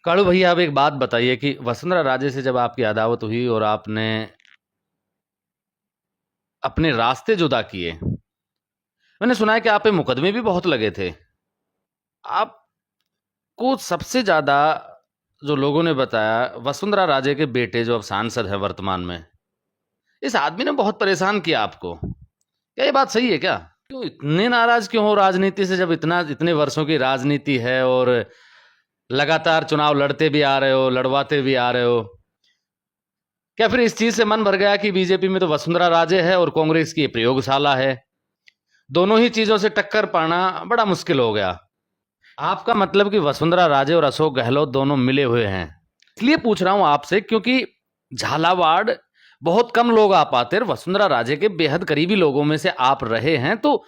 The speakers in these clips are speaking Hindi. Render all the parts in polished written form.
कालू भैया, आप एक बात बताइए कि वसुंधरा राजे से जब आपकी अदावत हुई और आपने अपने रास्ते जुदा किए, मैंने सुना है कि आप पे मुकदमे भी बहुत लगे थे। आपको सबसे ज्यादा जो लोगों ने बताया, वसुंधरा राजे के बेटे जो अब सांसद है वर्तमान में, इस आदमी ने बहुत परेशान किया आपको। क्या ये बात सही है क्या? क्यों इतने नाराज क्यों हो राजनीति से, जब इतने वर्षों की राजनीति है और लगातार चुनाव लड़ते भी आ रहे हो, लड़वाते भी आ रहे हो? क्या फिर इस चीज से मन भर गया कि बीजेपी में तो वसुंधरा राजे है और कांग्रेस की ये प्रयोगशाला है, दोनों ही चीजों से टक्कर पाना बड़ा मुश्किल हो गया? आपका मतलब कि वसुंधरा राजे और अशोक गहलोत दोनों मिले हुए हैं? इसलिए पूछ रहा हूं आपसे क्योंकि झालावाड़ बहुत कम लोग आ पाते, और वसुंधरा राजे के बेहद करीबी लोगों में से आप रहे हैं, तो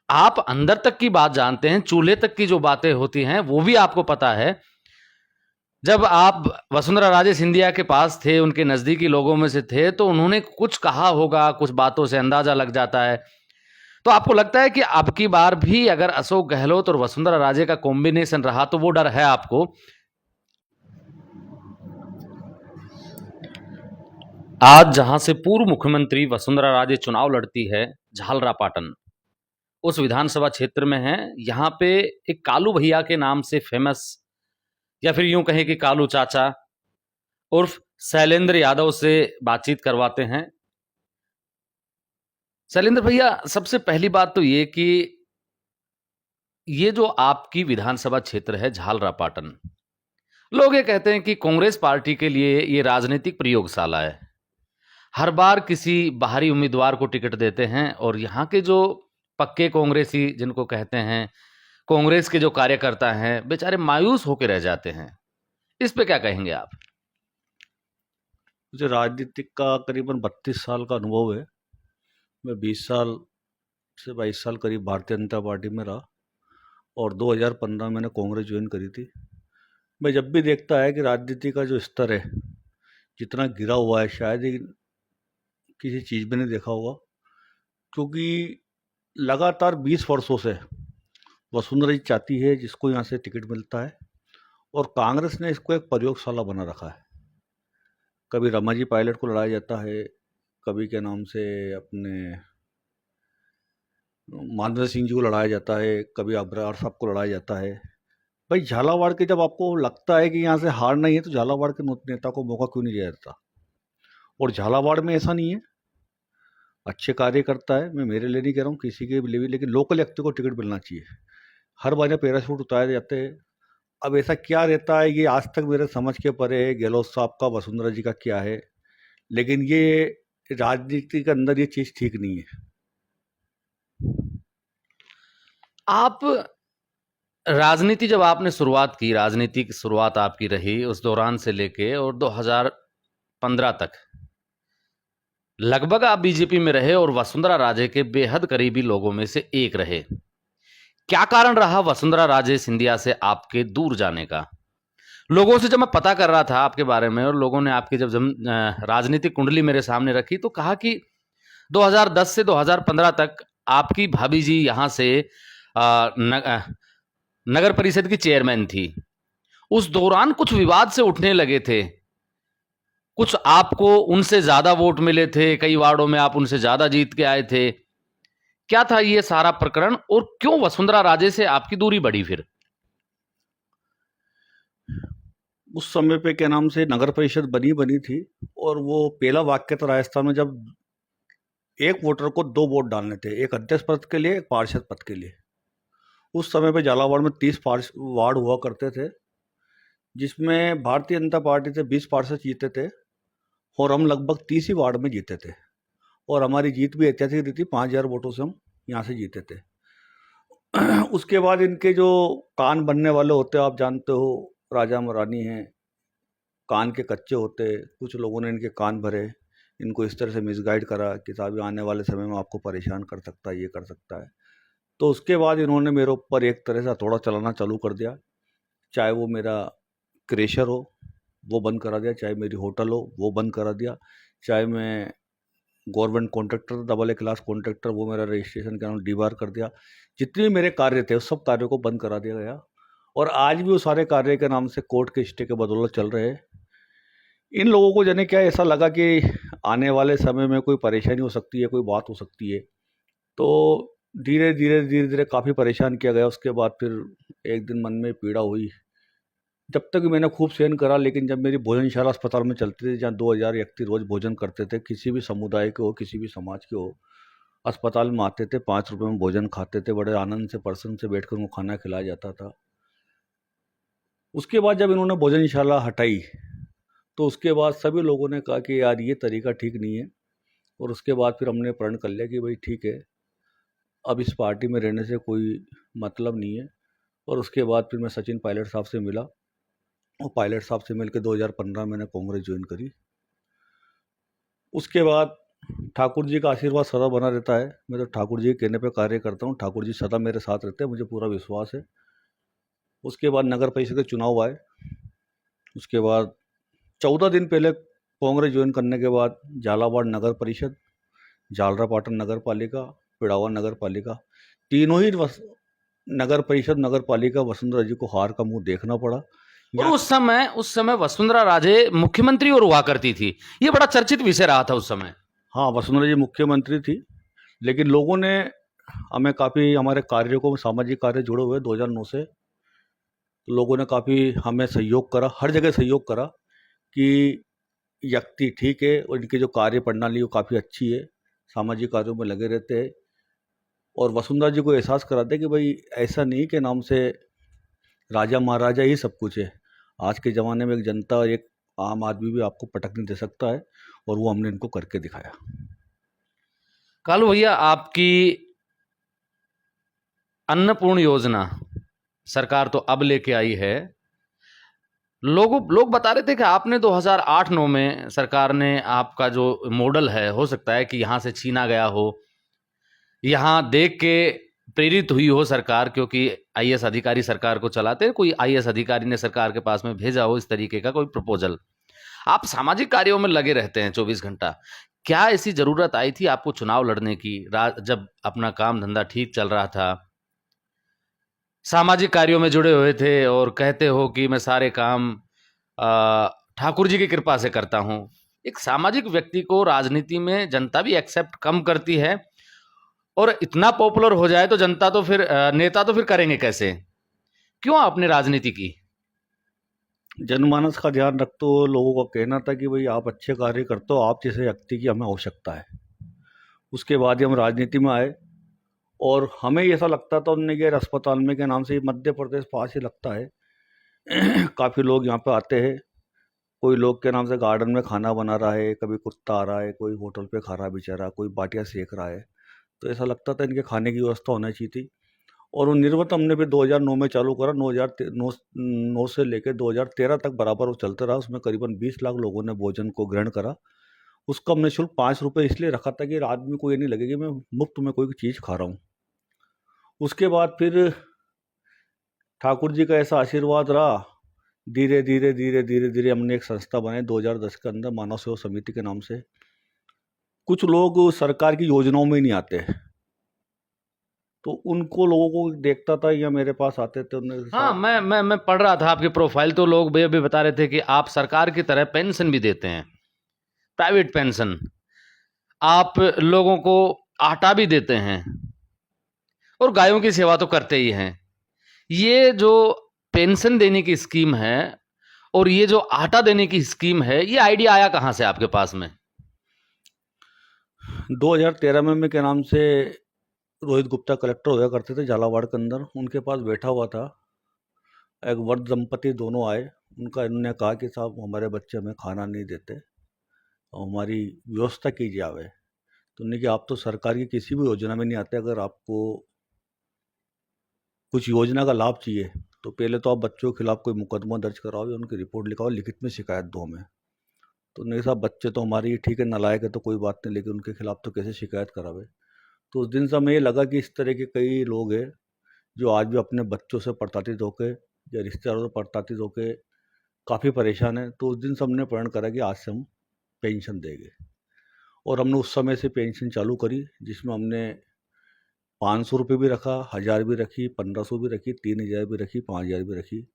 आप अंदर तक की बात जानते हैं, चूल्हे तक की जो बातें होती हैं वो भी आपको पता है। जब आप वसुंधरा राजे सिंधिया के पास थे, उनके नजदीकी लोगों में से थे, तो उन्होंने कुछ कहा होगा, कुछ बातों से अंदाजा लग जाता है। तो आपको लगता है कि अब की बार भी अगर अशोक गहलोत और वसुंधरा राजे का कॉम्बिनेशन रहा तो वो डर है आपको? आज जहां से पूर्व मुख्यमंत्री वसुंधरा राजे चुनाव लड़ती है, झालरापाटन उस विधानसभा क्षेत्र में है। यहां पे एक कालू भैया के नाम से फेमस, या फिर यूं कहें कि कालू चाचा उर्फ शैलेंद्र यादव से बातचीत करवाते हैं। शैलेंद्र भैया, सबसे पहली बात तो ये कि ये जो आपकी विधानसभा क्षेत्र है झालरापाटन, लोग ये कहते हैं कि कांग्रेस पार्टी के लिए ये राजनीतिक प्रयोगशाला है। हर बार किसी बाहरी उम्मीदवार को टिकट देते हैं और यहाँ के जो पक्के कांग्रेसी जिनको कहते हैं, कांग्रेस के जो कार्यकर्ता हैं, बेचारे मायूस होकर रह जाते हैं। इस पे क्या कहेंगे आप? मुझे राजनीतिक का करीबन 32 साल का अनुभव है। मैं 20 साल से 22 साल करीब भारतीय जनता पार्टी में रहा और 2015 मैंने कांग्रेस ज्वाइन करी थी। मैं जब भी देखता है कि राजनीति का जो स्तर है जितना गिरा हुआ है, शायद ही किसी चीज़ में नहीं देखा होगा, क्योंकि लगातार 20 वर्षों से वसुंधरा जी चाहती है जिसको यहाँ से टिकट मिलता है, और कांग्रेस ने इसको एक प्रयोगशाला बना रखा है। कभी रमाजी पायलट को लड़ाया जाता है, कभी के नाम से अपने मानवेंद्र सिंह जी को लड़ाया जाता है, कभी अब्रार साहब को लड़ाया जाता है। भाई, झालावाड़ के जब आपको लगता है कि यहाँ से हार नहीं है तो झालावाड़ के नेता को मौका क्यों नहीं दिया जाता? और झालावाड़ में ऐसा नहीं है, अच्छे कार्य करता है। मैं मेरे लिए नहीं कह रहा हूँ, किसी के लिए भी, लेकिन लोकल व्यक्ति को टिकट मिलना चाहिए। हर बार पैराशूट उतारे जाते हैं। अब ऐसा क्या रहता है, ये आज तक मेरे समझ के परे है। गहलोत साहब का, वसुंधरा जी का क्या है, लेकिन ये राजनीति के अंदर ये चीज़ ठीक नहीं है। आप राजनीति जब आपने शुरुआत की, राजनीति की शुरुआत आपकी रही उस दौरान से लेके और 2015 तक लगभग आप बीजेपी में रहे और वसुंधरा राजे के बेहद करीबी लोगों में से एक रहे। क्या कारण रहा वसुंधरा राजे सिंधिया से आपके दूर जाने का? लोगों से जब मैं पता कर रहा था आपके बारे में, और लोगों ने आपकी जब राजनीतिक कुंडली मेरे सामने रखी, तो कहा कि 2010 से 2015 तक आपकी भाभी जी यहां से नगर परिषद की चेयरमैन थी। उस दौरान कुछ विवाद से उठने लगे थे, कुछ आपको उनसे ज्यादा वोट मिले थे, कई वार्डों में आप उनसे ज्यादा जीत के आए थे। क्या था ये सारा प्रकरण, और क्यों वसुंधरा राजे से आपकी दूरी बढ़ी फिर? उस समय पे क्या नाम से नगर परिषद बनी थी, और वो पहला वाक्य था राजस्थान में, जब एक वोटर को 2 वोट डालने थे, एक अध्यक्ष पद के लिए, एक पार्षद पद के लिए। उस समय पे झालावाड़ में 30 वार्ड हुआ करते थे, जिसमें भारतीय जनता पार्टी से 20 पार्षद जीते थे, और हम लगभग 30 ही वार्ड में जीते थे। और हमारी जीत भी ऐतिहासिक रही थी, 5,000 वोटों से हम यहाँ से जीते थे। उसके बाद इनके जो कान बनने वाले होते हैं, आप जानते हो, राजा महारानी हैं, कान के कच्चे होते। कुछ लोगों ने इनके कान भरे, इनको इस तरह से मिसगाइड करा कि साहब आने वाले समय में आपको परेशान कर सकता है, ये कर सकता है। तो उसके बाद इन्होंने मेरे ऊपर एक तरह से हथौड़ा चलाना चालू कर दिया। चाहे वो मेरा क्रेशर हो, वो बंद करा दिया, चाहे मेरी होटल हो, वो बंद करा दिया, चाहे मैं government contractor, double A class contractor, वो मेरा रजिस्ट्रेशन का डी बार कर दिया। जितने भी मेरे कार्य थे उस सब कार्यों को बंद करा दिया गया। और आज भी वो सारे कार्य के नाम से कोर्ट के स्टे के बदौलत चल रहे हैं। इन लोगों को जाने क्या ऐसा लगा कि आने वाले समय में कोई परेशानी हो सकती है, कोई बात हो सकती है, तो धीरे धीरे काफ़ी परेशान किया गया। उसके बाद फिर एक दिन मन में पीड़ा हुई। जब तक मैंने खूब सहन करा, लेकिन जब मेरी भोजनशाला अस्पताल में चलती थी, जहाँ 2000 व्यक्ति रोज भोजन करते थे, किसी भी समुदाय के हो, किसी भी समाज के हो, अस्पताल में आते थे, 5 रुपए में भोजन खाते थे, बड़े आनंद से पर्सन से बैठकर उनको खाना खिलाया जाता था। उसके बाद जब इन्होंने भोजनशाला हटाई, तो उसके बाद सभी लोगों ने कहा कि यार ये तरीका ठीक नहीं है। और उसके बाद फिर हमने प्रण कर लिया कि भाई ठीक है, अब इस पार्टी में रहने से कोई मतलब नहीं है। और उसके बाद फिर मैं सचिन पायलट साहब से मिला, और पायलट साहब से मिलकर 2015 मैंने कांग्रेस ज्वाइन करी। उसके बाद ठाकुर जी का आशीर्वाद सदा बना रहता है। मैं तो ठाकुर जी के कहने पे कार्य करता हूँ, ठाकुर जी सदा मेरे साथ रहते हैं, मुझे पूरा विश्वास है। उसके बाद नगर परिषद के चुनाव आए। उसके बाद 14 दिन पहले कांग्रेस ज्वाइन करने के बाद झालावाड़ नगर परिषद, झालरापाटन नगर पालिका, पिड़ावा नगर पालिका, तीनों ही नगर परिषद नगर पालिका वसुंधरा जी को हार का मुंह देखना पड़ा। और उस समय वसुंधरा राजे मुख्यमंत्री और हुआ करती थी, ये बड़ा चर्चित विषय रहा था उस समय। हाँ, वसुंधरा जी मुख्यमंत्री थी, लेकिन लोगों ने हमें काफ़ी, हमारे कार्यों को, सामाजिक कार्य जुड़े हुए 2009 से, तो लोगों ने काफ़ी हमें सहयोग करा, हर जगह सहयोग करा कि व्यक्ति ठीक है और इनकी जो कार्य प्रणाली वो काफ़ी अच्छी है, सामाजिक कार्यों में लगे रहते हैं। और वसुंधरा जी को एहसास कराते कि भाई ऐसा नहीं कि नाम से राजा महाराजा ही सब कुछ है। आज के ज़माने में एक जनता और एक आम आदमी भी आपको पटक नहीं दे सकता है, और वो हमने इनको करके दिखाया। कालू भैया, आपकी अन्नपूर्ण योजना सरकार तो अब लेके आई है। लोग बता रहे थे कि आपने 2008-9 में सरकार ने आपका जो मॉडल है, हो सकता है कि यहाँ से छीना गया हो, यहाँ देख के प्रेरित हुई हो सरकार, क्योंकि आईएएस अधिकारी सरकार को चलाते हैं, कोई आईएएस अधिकारी ने सरकार के पास में भेजा हो इस तरीके का कोई प्रपोजल। आप सामाजिक कार्यों में लगे रहते हैं 24 घंटा, क्या ऐसी जरूरत आई थी आपको चुनाव लड़ने की, जब अपना काम धंधा ठीक चल रहा था, सामाजिक कार्यों में जुड़े हुए थे और कहते हो कि मैं सारे काम ठाकुर जी की कृपा से करता हूं। एक सामाजिक व्यक्ति को राजनीति में जनता भी एक्सेप्ट कम करती है, और इतना पॉपुलर हो जाए तो जनता तो फिर नेता तो फिर करेंगे कैसे? क्यों आपने राजनीति की? जनमानस का ध्यान रखते हुए लोगों का कहना था कि भाई आप अच्छे कार्य करते हो, आप जैसे व्यक्ति की हमें आवश्यकता है। उसके बाद ही हम राजनीति में आए, और हमें ऐसा लगता था उनने कि अस्पताल में के नाम से मध्य प्रदेश पास ही लगता है। काफ़ी लोग यहाँ पे आते हैं, कोई लोग के नाम से गार्डन में खाना बना रहा है, कभी कुत्ता आ रहा है, कोई होटल पे खा रहा है बेचारा, कोई बाटियाँ सेक रहा है। तो ऐसा लगता था इनके खाने की व्यवस्था होना चाहिए थी। और वो निर्वत हमने फिर 2009 में चालू करा। 2009 से लेकर 2013 तक बराबर वो चलता रहा। उसमें करीबन 20 लाख लोगों ने भोजन को ग्रहण करा। उसका हमने शुल्क 5 रुपये इसलिए रखा था कि आदमी को ये नहीं लगे कि मैं मुफ्त में कोई चीज़ खा रहा हूँ। उसके बाद फिर ठाकुर जी का ऐसा आशीर्वाद रहा, धीरे धीरे हमने एक संस्था बनाई 2010 के अंदर, मानव सेवा समिति के नाम से। कुछ लोग सरकार की योजनाओं में ही नहीं आते, तो उनको लोगों को देखता था या मेरे पास आते थे हाँ, मैं पढ़ रहा था आपकी प्रोफाइल, तो लोग भी अभी बता रहे थे कि आप सरकार की तरह पेंशन भी देते हैं, प्राइवेट पेंशन, आप लोगों को आटा भी देते हैं, और गायों की सेवा तो करते ही हैं। ये जो पेंशन देने की स्कीम है और ये जो आटा देने की स्कीम है, ये आइडिया आया कहाँ से आपके पास में? 2013 में मैं के नाम से रोहित गुप्ता कलेक्टर होया करते थे झालावाड़ के अंदर। उनके पास बैठा हुआ था, एक वृद्ध दंपति दोनों आए। इन्होंने कहा कि साहब हमारे बच्चे हमें खाना नहीं देते और हमारी व्यवस्था कीजिए आवे। तो उन्होंने कि आप तो सरकार की किसी भी योजना में नहीं आते, अगर आपको कुछ योजना का लाभ चाहिए तो पहले तो आप बच्चों के खिलाफ कोई मुकदमा दर्ज कराओ या उनकी रिपोर्ट लिखाओ, लिखित में शिकायत दो हमें। तो नहीं साहब, बच्चे तो हमारी ठीक है, नालायक है तो कोई बात नहीं, लेकिन उनके खिलाफ तो कैसे शिकायत करावे। तो उस दिन से हमें ये लगा कि इस तरह के कई लोग हैं जो आज भी अपने बच्चों से प्रताड़ित होकर या रिश्तेदारों से प्रताड़ित होकर काफ़ी परेशान है। तो उस दिन से हमने प्रण करा कि आज से हम पेंशन देंगे, और हमने उस समय से पेंशन चालू करी, जिसमें हमने ₹500 भी रखा, 1000 भी रखी, 1500 भी रखी, 3000 भी रखी, 5000 भी रखी।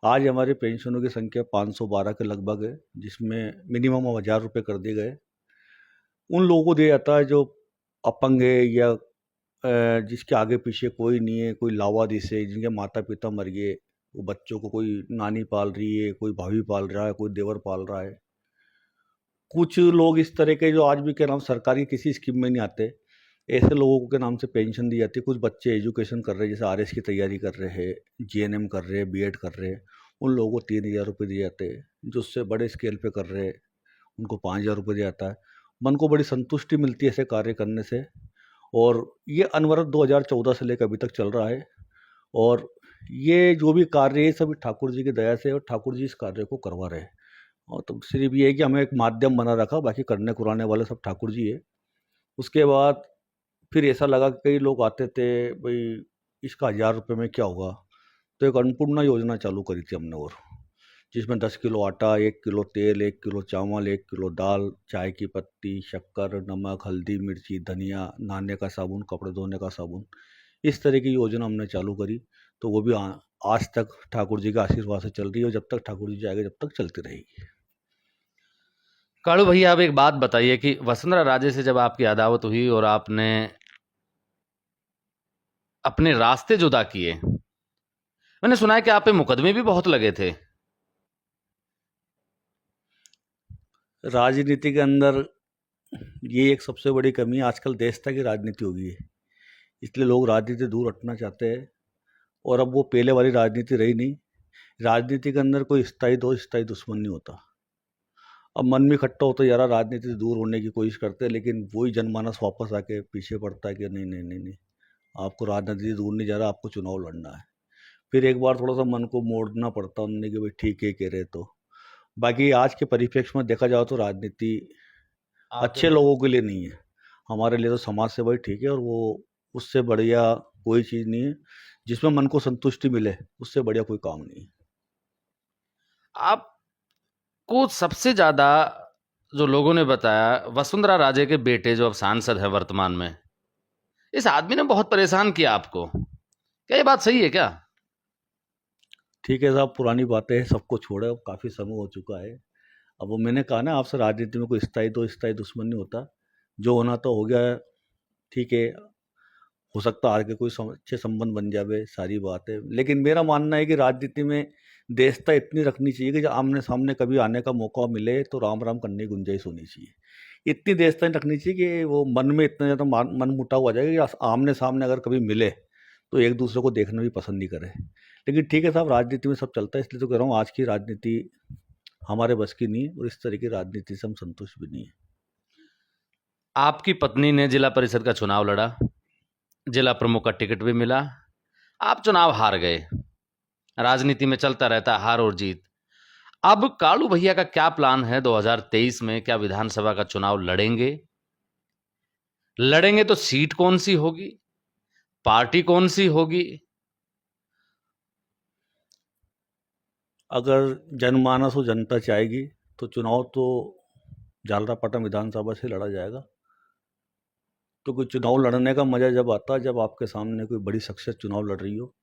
आज हमारे पेंशनों की संख्या 512 के लगभग है, जिसमें मिनिमम अब ₹1000 कर दिए गए। उन लोगों को दिया जाता है जो अपंग है या जिसके आगे पीछे कोई नहीं है, कोई लावारिस है, जिनके माता पिता मर गए, वो बच्चों को कोई नानी पाल रही है, कोई भाभी पाल रहा है, कोई देवर पाल रहा है। कुछ लोग इस तरह के जो आज भी के नाम सरकारी किसी स्कीम में नहीं आते, ऐसे लोगों के नाम से पेंशन दी जाती है। कुछ बच्चे एजुकेशन कर रहे हैं, जैसे आरएस की तैयारी कर रहे हैं, जीएनएम कर रहे हैं, बीएड कर रहे हैं, उन लोगों को ₹3000 दिए जाते हैं। जो उससे बड़े स्केल पे कर रहे हैं उनको ₹5000 दिया जाता है। मन को बड़ी संतुष्टि मिलती है ऐसे कार्य करने से, और ये अनवरत 2014 से लेकर अभी तक चल रहा है। और ये जो भी कार्य है सभी ठाकुर जी की दया से, और ठाकुर जी इस कार्य को करवा रहे हैं। और तो सिर्फ ये है कि हमें एक माध्यम बना रखा, बाकी करने कुराने वाले सब ठाकुर जी है। उसके बाद फिर ऐसा लगा कि कई लोग आते थे, भाई इसका ₹1000 में क्या होगा, तो एक अन्नपूर्णा योजना चालू करी थी हमने, और जिसमें 10 किलो आटा, 1 किलो तेल, 1 किलो चावल, 1 किलो दाल, चाय की पत्ती, शक्कर, नमक, हल्दी, मिर्ची, धनिया, नहाने का साबुन, कपड़े धोने का साबुन, इस तरह की योजना हमने चालू करी। तो वो भी आज तक ठाकुर जी के आशीर्वाद से चल रही है, और जब तक ठाकुर जी जाएंगे जब तक चलती रहेगी। कालू भैया, आप एक बात बताइए कि वसुंधरा राजे से जब आपकी अदावत हुई और आपने अपने रास्ते जुदा किए, मैंने सुना है कि आप पे मुकदमे भी बहुत लगे थे। राजनीति के अंदर ये एक सबसे बड़ी कमी है, आजकल देशता की राजनीति हो गई है, इसलिए लोग राजनीति दूर हटना चाहते हैं। और अब वो पहले वाली राजनीति रही नहीं। राजनीति के अंदर कोई स्थायी दोस्त, स्थायी दुश्मन नहीं होता। अब मन में इकट्ठा होता है, यार राजनीति से दूर होने की कोशिश करते हैं, लेकिन वही जनमानस वापस आके पीछे पड़ता है कि नहीं नहीं नहीं नहीं, आपको राजनीति से दूर नहीं जा रहा, आपको चुनाव लड़ना है। फिर एक बार थोड़ा सा मन को मोड़ना पड़ता उन्होंने कि भाई ठीक है कह रहे तो। बाकी आज के परिप्रेक्ष्य में देखा जाए तो राजनीति अच्छे लोगों के लिए नहीं है। हमारे लिए तो समाज सेवा ही ठीक है, और वो उससे बढ़िया कोई चीज़ नहीं है। जिसमें मन को संतुष्टि मिले, उससे बढ़िया कोई काम नहीं है। आपको सबसे ज्यादा जो लोगों ने बताया, वसुंधरा राजे के बेटे जो अब सांसद है वर्तमान में, इस आदमी ने बहुत परेशान किया आपको। क्या ये बात सही है क्या? ठीक है साहब, पुरानी बातें हैं, सबको छोड़े, अब काफ़ी समय हो चुका है। अब वो मैंने कहा ना आपसे, राजनीति में कोई स्थायी दुश्मन नहीं होता। जो होना तो हो गया, ठीक है। हो सकता है आगे कोई अच्छे संबंध बन जावे, सारी बात है। लेकिन मेरा मानना है कि राजनीति में देशता इतनी रखनी चाहिए कि जब आमने सामने कभी आने का मौका मिले तो राम राम करने की गुंजाइश होनी चाहिए। इतनी देशता रखनी चाहिए कि वो मन में इतना ज़्यादा मन मुटाव आ जाएगा कि आमने सामने अगर कभी मिले तो एक दूसरे को देखना भी पसंद नहीं करे। लेकिन ठीक है साहब, राजनीति में सब चलता है, इसलिए तो कह रहा हूँ आज की राजनीति हमारे बस की नहीं है, और इस तरह की राजनीति से हम संतुष्ट भी नहीं है। आपकी पत्नी ने जिला परिषद का चुनाव लड़ा, जिला प्रमुख का टिकट भी मिला, आप चुनाव हार गए। राजनीति में चलता रहता है हार और जीत। अब कालू भैया का क्या प्लान है 2023 में? क्या विधानसभा का चुनाव लड़ेंगे? लड़ेंगे तो सीट कौन सी होगी, पार्टी कौन सी होगी? अगर जनमानस और जनता चाहेगी तो चुनाव तो झालरापाटन विधानसभा से लड़ा जाएगा। तो कोई चुनाव लड़ने का मज़ा जब आता है जब आपके सामने कोई बड़ी शख्सियत चुनाव लड़ रही हो।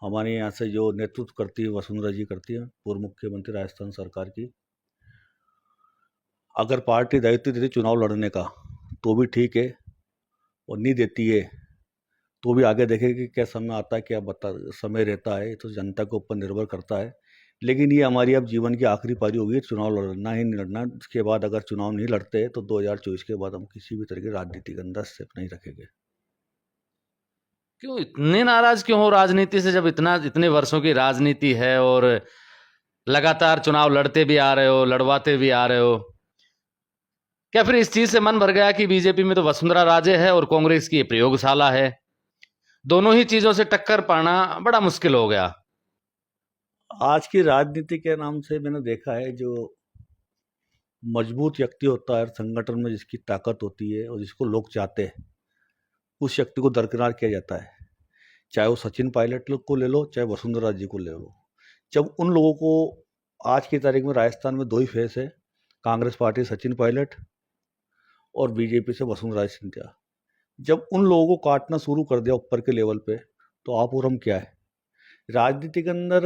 हमारे यहाँ से जो नेतृत्व करती है वसुंधरा जी करती है, पूर्व मुख्यमंत्री राजस्थान सरकार की। अगर पार्टी दायित्व देती चुनाव लड़ने का तो भी ठीक है, और नहीं देती है तो भी आगे देखेगी क्या समय आता है, क्या बता समय रहता है, तो जनता के ऊपर निर्भर करता है। लेकिन ये हमारी अब जीवन की आखिरी पारी होगी, चुनाव लड़ना ही नहीं लड़ना। इसके बाद अगर चुनाव नहीं लड़ते तो 2024 के बाद हम किसी भी तरह की राजनीति के अंदर स्टेप नहीं रखेंगे। क्यों इतने नाराज क्यों हो राजनीति से, जब इतने वर्षों की राजनीति है और लगातार चुनाव लड़ते भी आ रहे हो, लड़वाते भी आ रहे हो? क्या फिर इस चीज से मन भर गया कि बीजेपी में तो वसुंधरा राजे है और कांग्रेस की प्रयोगशाला है, दोनों ही चीजों से टक्कर पाना बड़ा मुश्किल हो गया? आज की राजनीति के नाम से मैंने देखा है, जो मजबूत व्यक्ति होता है संगठन में, जिसकी ताकत होती है और जिसको लोग चाहते हैं, उस शक्ति को दरकिनार किया जाता है। चाहे वो सचिन पायलट को ले लो, चाहे वसुंधरा जी को ले लो। जब उन लोगों को आज की तारीख में राजस्थान में दो ही फेस है, कांग्रेस पार्टी सचिन पायलट और बीजेपी से वसुंधरा सिंधिया। जब उन लोगों को काटना शुरू कर दिया ऊपर के लेवल पे, तो आप और हम क्या है? राजनीति के अंदर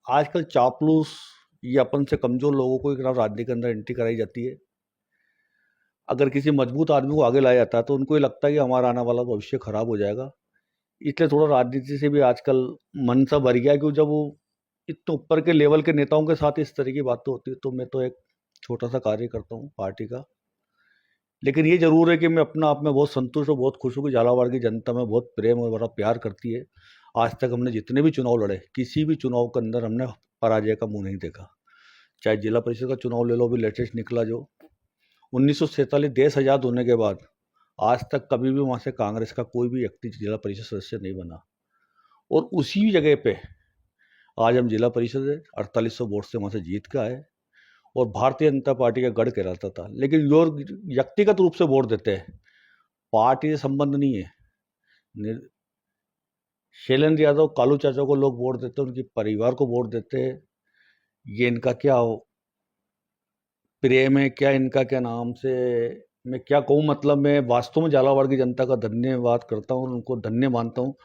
आजकल चापलूस या अपन से कमजोर लोगों को एक राजनीति के अंदर एंट्री कराई जाती है। अगर किसी मजबूत आदमी को आगे लाया जाता है तो उनको ये लगता है कि हमारा आने वाला भविष्य खराब हो जाएगा। इसलिए थोड़ा राजनीति से भी आजकल मन सा भर गया, क्योंकि जब वो इतने ऊपर के लेवल के नेताओं के साथ इस तरह की बातें होती है, तो मैं तो एक छोटा सा कार्य करता हूँ पार्टी का। लेकिन ये जरूर है कि मैं अपना आप में बहुत संतुष्ट और बहुत खुश हूँ कि झालावाड़ की जनता में बहुत प्रेम और बड़ा प्यार करती है। आज तक हमने जितने भी चुनाव लड़े, किसी भी चुनाव के अंदर हमने पराजय का मुंह नहीं देखा। चाहे जिला परिषद का चुनाव ले लो, अभी लेटेस्ट निकला जो 1947 देश आजाद होने के बाद आज तक कभी भी वहां से कांग्रेस का कोई भी व्यक्ति जिला परिषद सदस्य नहीं बना। और उसी जगह पे आज हम जिला परिषद है 4800 वोट से वहां से जीत के आए। और भारतीय जनता पार्टी का गढ़ कहलाता था, लेकिन लोग व्यक्तिगत रूप से वोट देते हैं, पार्टी से संबंध नहीं है। शैलेंद्र यादव, कालू चाचा को लोग वोट देते हैं, उनके परिवार को वोट देते हैं। ये इनका क्या प्रेम है, क्या इनका क्या नाम से मैं क्या कहूँ, मतलब मैं वास्तव में झालावाड़ की जनता का धन्यवाद करता हूँ, उनको धन्य मानता हूँ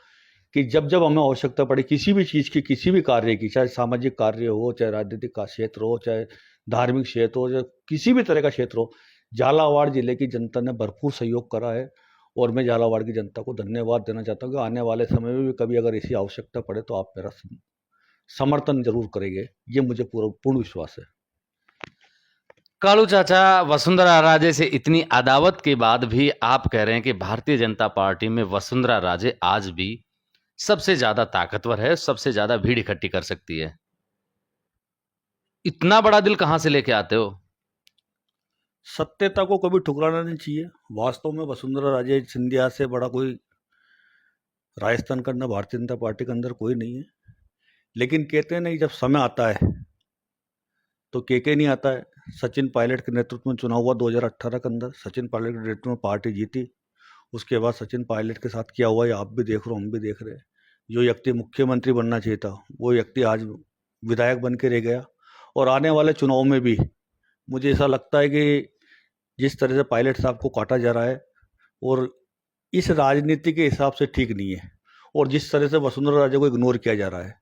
कि जब जब हमें आवश्यकता पड़ी किसी भी चीज़ की, किसी भी कार्य की, चाहे सामाजिक कार्य हो, चाहे राजनीतिक का क्षेत्र हो, चाहे धार्मिक क्षेत्र हो, चाहे किसी भी तरह का क्षेत्र हो, झालावाड़ जिले की जनता ने भरपूर सहयोग करा है। और मैं झालावाड़ की जनता को धन्यवाद देना चाहता हूँ कि आने वाले समय में भी कभी अगर ऐसी आवश्यकता पड़े तो आप मेरा समर्थन जरूर करेंगे, ये मुझे पूरा पूर्ण विश्वास है। कालू चाचा, वसुंधरा राजे से इतनी अदावत के बाद भी आप कह रहे हैं कि भारतीय जनता पार्टी में वसुंधरा राजे आज भी सबसे ज्यादा ताकतवर है, सबसे ज्यादा भीड़ इकट्ठी कर सकती है। इतना बड़ा दिल कहां से लेके आते हो? सत्यता को कभी ठुकराना नहीं चाहिए। वास्तव में वसुंधरा राजे सिंधिया से बड़ा कोई राजस्थान का अंदर भारतीय जनता पार्टी के अंदर कोई नहीं है। लेकिन कहते हैं नहीं, जब समय आता है तो के नहीं आता है। सचिन पायलट के नेतृत्व में चुनाव हुआ 2018 के अंदर, सचिन पायलट के नेतृत्व में पार्टी जीती। उसके बाद सचिन पायलट के साथ क्या हुआ ये आप भी देख रहे हो, हम भी देख रहे हैं। जो व्यक्ति मुख्यमंत्री बनना चाहिए था वो व्यक्ति आज विधायक बन के रह गया। और आने वाले चुनाव में भी मुझे ऐसा लगता है कि जिस तरह से पायलट साहब को काटा जा रहा है और इस राजनीति के हिसाब से ठीक नहीं है, और जिस तरह से वसुंधरा राजे को इग्नोर किया जा रहा है।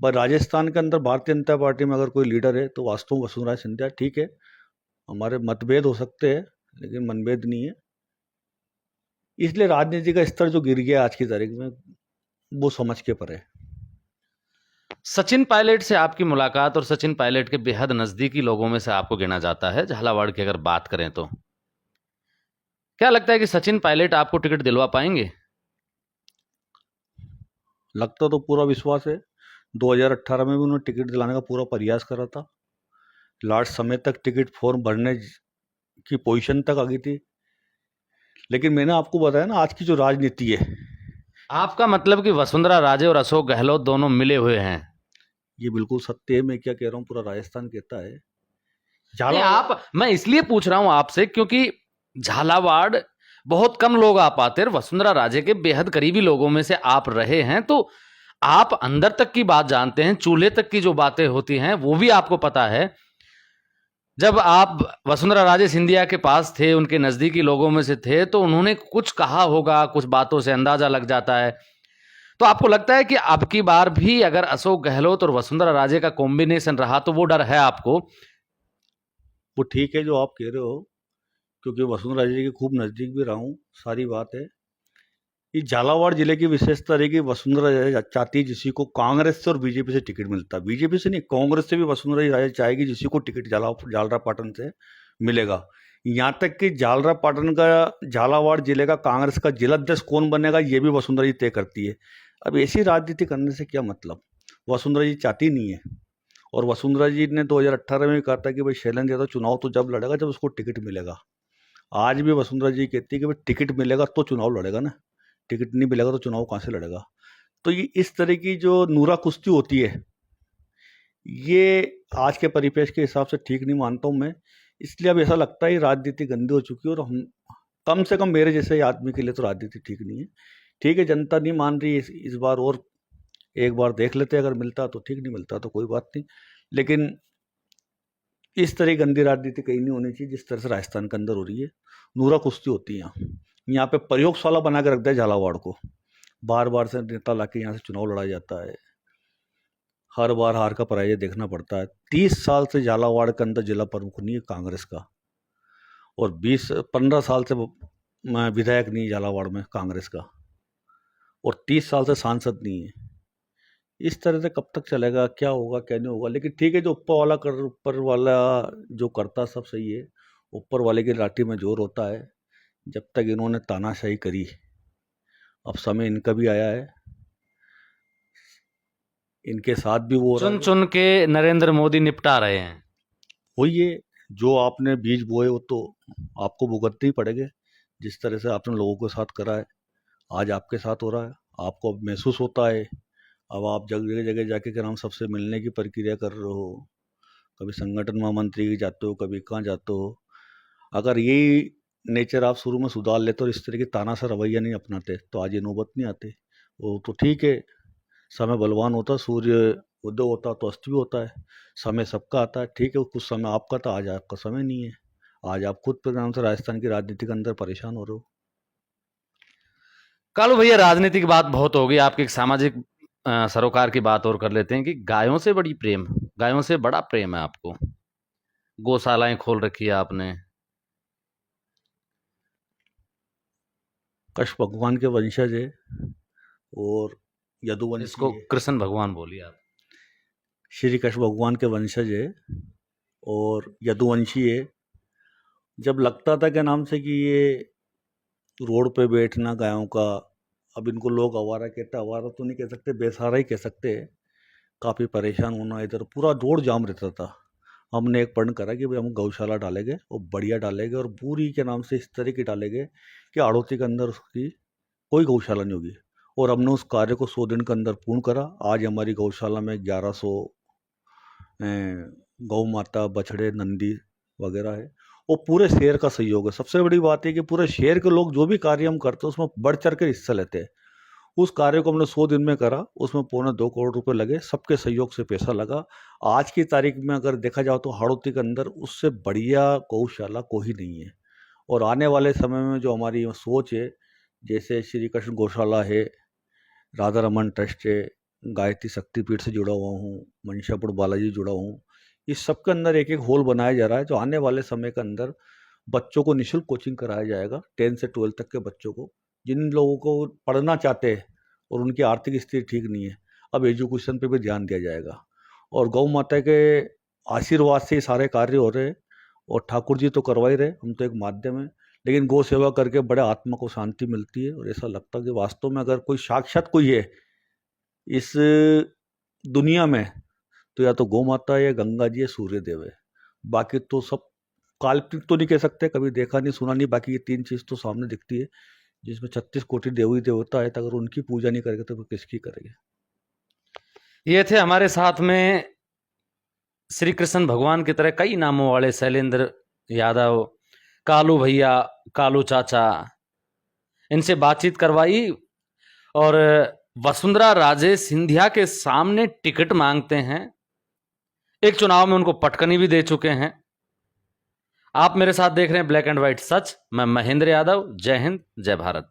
पर राजस्थान के अंदर भारतीय जनता पार्टी में अगर कोई लीडर है तो वास्तव में वसुंधरा सिंधिया। ठीक है, हमारे मतभेद हो सकते हैं लेकिन मनभेद नहीं है। इसलिए राजनीति का स्तर जो गिर गया आज की तारीख में, वो समझ के परे। सचिन पायलट से आपकी मुलाकात और सचिन पायलट के बेहद नजदीकी लोगों में से आपको गिना जाता है झालावाड़ की अगर बात करें तो। क्या लगता है कि सचिन पायलट आपको टिकट दिलवा पाएंगे? लगता तो पूरा विश्वास है। 2018 में भी उन्होंने टिकट दिलाने का पूरा प्रयास करा था। लास्ट समय तक टिकट फॉर्म भरने की पोजीशन तक आ गई थी। लेकिन मैंने आपको बताया ना, आज की जो राजनीति है, आपका मतलब कि वसुंधरा राजे और अशोक गहलोत दोनों मिले हुए हैं? ये बिल्कुल सत्य है। मैं क्या कह रहा हूँ, पूरा राजस्थान कहता है। नहीं, मैं इसलिए पूछ रहा हूं आपसे क्योंकि झालावाड़ बहुत कम लोग आ पाते हैं। वसुंधरा राजे के बेहद करीबी लोगों में से आप रहे हैं, तो आप अंदर तक की बात जानते हैं, चूल्हे तक की जो बातें होती हैं वो भी आपको पता है। जब आप वसुंधरा राजे सिंधिया के पास थे, उनके नजदीकी लोगों में से थे, तो उन्होंने कुछ कहा होगा, कुछ बातों से अंदाजा लग जाता है। तो आपको लगता है कि अब की बार भी अगर अशोक गहलोत और वसुंधरा राजे का कॉम्बिनेशन रहा तो वो डर है आपको? वो ठीक है जो आप कह रहे हो, क्योंकि वसुंधरा राजे के खूब नज़दीक भी रहा हूँ, सारी बात है। ये झालावाड़ जिले की विशेषता रही कि वसुंधरा राजे चाहती है जिसी को कांग्रेस से और बीजेपी से टिकट मिलता है। बीजेपी से नहीं, कांग्रेस से भी वसुंधरा राजे चाहेगी जिसी को टिकट झालरापाटन से मिलेगा। यहाँ तक कि झालरापाटन का, झालावाड़ जिले का कांग्रेस का जिलाध्यक्ष कौन बनेगा ये भी वसुंधरा जी तय करती है। अब ऐसी राजनीति करने से क्या मतलब? वसुंधरा जी चाहती नहीं है। और वसुंधरा जी ने 2018 में कहा था कि भाई शैलेंद्र यादव चुनाव तो जब लड़ेगा जब उसको टिकट मिलेगा। आज भी वसुंधरा जी कहती है कि भाई टिकट मिलेगा तो चुनाव लड़ेगा ना, टिकट नहीं मिलेगा तो चुनाव कहाँ से लड़ेगा। तो ये इस तरह की जो नूरा कुश्ती होती है, ये आज के परिपेक्ष के हिसाब से ठीक नहीं मानता हूँ मैं। इसलिए अब ऐसा लगता है राजनीति गंदी हो चुकी है, और हम कम से कम मेरे जैसे आदमी के लिए तो राजनीति ठीक नहीं है। ठीक है, जनता नहीं मान रही इस बार, और एक बार देख लेते, अगर मिलता तो ठीक, नहीं मिलता तो कोई बात नहीं। लेकिन इस तरह की गंदी राजनीति कहीं नहीं होनी चाहिए जिस तरह से राजस्थान के अंदर हो रही है। नूरा कुश्ती होती है यहाँ पे प्रयोगशाला बना के रख दिया झालावाड़ को। बार बार से नेता लाके यहाँ से चुनाव लड़ा जाता है, हर बार हार का पराजय देखना पड़ता है। 30 साल से झालावाड़ के अंदर जिला प्रमुख नहीं है कांग्रेस का, और 15 साल से मैं विधायक नहीं झालावाड़ में कांग्रेस का, और 30 साल से सांसद नहीं है। इस तरह से कब तक चलेगा, क्या होगा क्या नहीं होगा। लेकिन ठीक है, जो ऊपर वाला जो करता सब सही है, ऊपर वाले की लाठी में जोर होता है। जब तक इन्होंने तानाशाही करी, अब समय इनका भी आया है, इनके साथ भी वो हो रहा चुन है। चुन के नरेंद्र मोदी निपटा रहे हैं। वही है, जो आपने बीज बोए वो तो आपको भुगतने ही पड़ेंगे। जिस तरह से आपने लोगों के साथ करा है, आज आपके साथ हो रहा है। आपको अब महसूस होता है, अब आप जगह जगह जाके के नाम सबसे मिलने की प्रक्रिया कर रहे हो, कभी संगठन महामंत्री की जाते हो, कभी कहाँ जाते हो। अगर यही नेचर आप शुरू में सुधार लेते और इस तरह की तानाशाह रवैया नहीं अपनाते तो आज ये नौबत नहीं आती। वो तो ठीक है, समय बलवान होता, सूर्य उदय होता तो अस्त भी होता है। समय सबका आता है, ठीक है, कुछ समय आपका था, आज आपका समय नहीं है। आज आप खुद परिणाम से राजस्थान की राजनीति के अंदर परेशान हो रहे हो। कालू भैया, राजनीति की बात बहुत होगी, आपकी एक सामाजिक सरोकार की बात और कर लेते हैं कि गायों से गायों से बड़ा प्रेम है आपको। गौशालाएं खोल रखी है आपने। कष्ट भगवान के वंशज है और यदुवंशी इसको है। कृष्ण भगवान बोलिए आप। श्री कृष्ण भगवान के वंशज है और यदुवंशी है। जब लगता था क्या नाम से कि ये रोड पे बैठना गायों का, अब इनको लोग आवारा कहते, आवारा तो नहीं कह सकते, बेसहारा ही कह सकते हैं। काफ़ी परेशान होना, इधर पूरा रोड जाम रहता था। हमने एक प्रण करा कि भाई हम गौशाला डालेंगे और बढ़िया डालेंगे, और पूरी के नाम से इस तरह की डालेंगे कि आड़ोती के अंदर उसकी कोई गौशाला नहीं होगी। और हमने उस कार्य को 100 दिन के अंदर पूर्ण करा। आज हमारी गौशाला में 1100 गौ माता, बछड़े, नंदी वगैरह है। और पूरे शहर का सहयोग है। सबसे बड़ी बात है कि पूरे शहर के लोग जो भी कार्य हम करते हैं उसमें बढ़ चढ़ कर हिस्सा लेते हैं। उस कार्य को हमने 100 दिन में करा, उसमें 2.25 करोड़ रुपए लगे, सबके सहयोग से पैसा लगा। आज की तारीख में अगर देखा जाओ तो हाड़ौती के अंदर उससे बढ़िया गौशाला कोई नहीं है। और आने वाले समय में जो हमारी सोच है, जैसे श्री कृष्ण गौशाला है, राधा रमन ट्रस्ट है, गायत्री शक्तिपीठ से जुड़ा हुआ हूँ, मनशापुर बालाजी जुड़ा हूँ। इस सब के अंदर एक एक हॉल बनाया जा रहा है, जो आने वाले समय के अंदर बच्चों को निःशुल्क कोचिंग कराया जाएगा। 10 से 12 तक के बच्चों को, जिन लोगों को पढ़ना चाहते हैं और उनकी आर्थिक स्थिति ठीक नहीं है, अब एजुकेशन पे भी ध्यान दिया जाएगा। और गौ माता के आशीर्वाद से ये सारे कार्य हो रहे हैं। और ठाकुर जी तो करवा ही रहे, हम तो एक माध्यम है। लेकिन गौ सेवा करके बड़े आत्मा को शांति मिलती है, और ऐसा लगता है कि वास्तव में अगर कोई साक्षात कोई है इस दुनिया में, तो या तो गौ माता है, या गंगा जी है, सूर्य देव है। बाकी तो सब काल्पनिक तो नहीं कह सकते, कभी देखा नहीं सुना नहीं। बाकी ये 3 चीज तो सामने दिखती है, जिसमें 36 कोटि देवी देवता है। तो अगर उनकी पूजा नहीं करेंगे तो फिर किसकी करेंगे। ये थे हमारे साथ में श्री कृष्ण भगवान की तरह कई नामों वाले शैलेंद्र यादव, कालू भैया, कालू चाचा। इनसे बातचीत करवाई, और वसुंधरा राजे सिंधिया के सामने टिकट मांगते हैं। एक चुनाव में उनको पटकनी भी दे चुके हैं। आप मेरे साथ देख रहे हैं ब्लैक एंड व्हाइट सच। मैं महेंद्र यादव। जय हिंद, जय भारत।